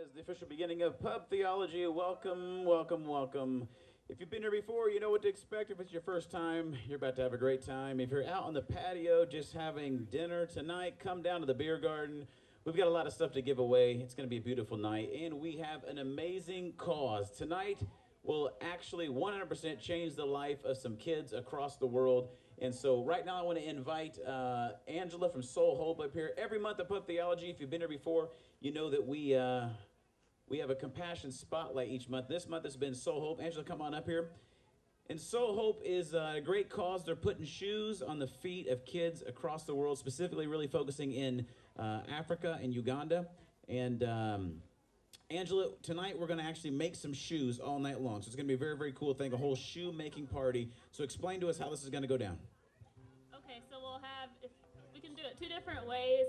is the official beginning of Pub Theology. Welcome, welcome, welcome. If you've been here before, you know what to expect. If it's your first time, you're about to have a great time. If you're out on the patio just having dinner tonight, come down to the beer garden. We've got a lot of stuff to give away. It's going to be a beautiful night, and we have an amazing cause. Tonight will actually 100% change the life of some kids across the world. And so right now I want to invite Angela from Soul Hope up here. Every month at Pub Theology, if you've been here before, you know that we have a compassion spotlight each month. This month has been Soul Hope. Angela, come on up here. And Soul Hope is a great cause. They're putting shoes on the feet of kids across the world, specifically really focusing in Africa and Uganda. And Angela, tonight we're going to actually make some shoes all night long. So it's going to be a very, very cool thing, a whole shoe making party. So explain to us how this is going to go down. Okay, so we'll have, we can do it two different ways.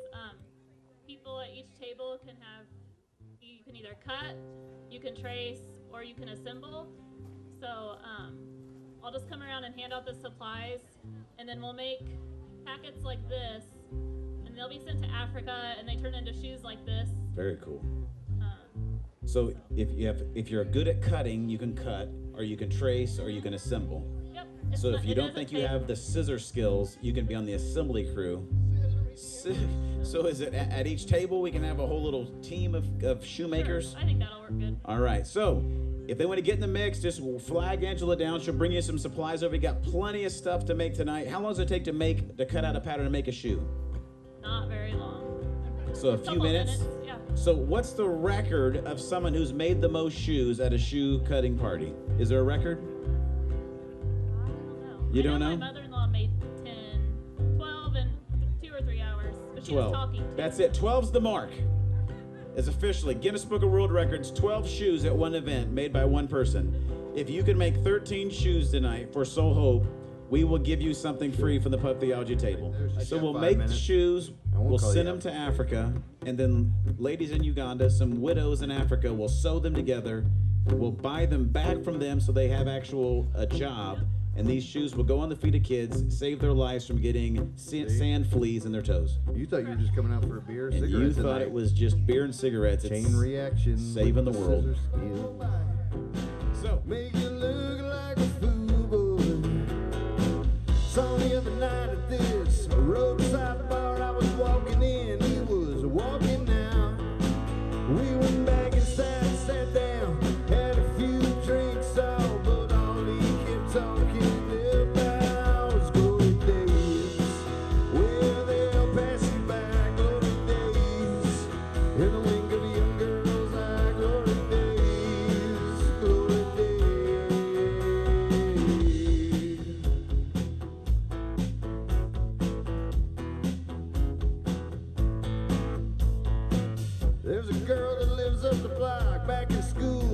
People at each table can have, you can either cut, you can trace, or you can assemble. So I'll just come around and hand out the supplies, and then we'll make packets like this, and they'll be sent to Africa, and they turn into shoes like this. Very cool. So if you're good at cutting, you can cut, or you can trace, or you can assemble. Yep. So if you don't think you have the scissor skills, you can be on the assembly crew. So is it at each table we can have a whole little team of shoemakers? Sure. I think that'll work good. All right. So if they want to get in the mix, just flag Angela down. She'll bring you some supplies over. We got plenty of stuff to make tonight. How long does it take to cut out a pattern and make a shoe? Not very long. So a few minutes? Yeah. So what's the record of someone who's made the most shoes at a shoe cutting party? Is there a record? I don't know. You don't know? My mother-in-law made 10, 12 in 2 or 3 hours. But she 12. was talking. That's it. 12's the mark. Is officially Guinness Book of World Records, 12 shoes at one event made by one person. If you can make 13 shoes tonight for Soul Hope, we will give you something free from the Pub Theology table. So we'll make the shoes, we'll send them to Africa, and then ladies in Uganda, some widows in Africa, will sew them together. We'll buy them back from them so they have a job, and these shoes will go on the feet of kids, save their lives from getting sand fleas in their toes. You thought you were just coming out for a beer, And cigarettes you thought tonight. it was just beer and cigarettes. Chain It's reaction. saving the world. Scissor skill. So, Make you look like a fool, boy. Saw the other night at this roadside bar. I was walking in, he was walking out. We went back inside, sat down, had a few drinks, all, but all he kept talking about was glory days. Well, they'll pass you by, glory days. In the wink of young girls' eye, glory days, glory days. There's a girl that lives up the block back in school.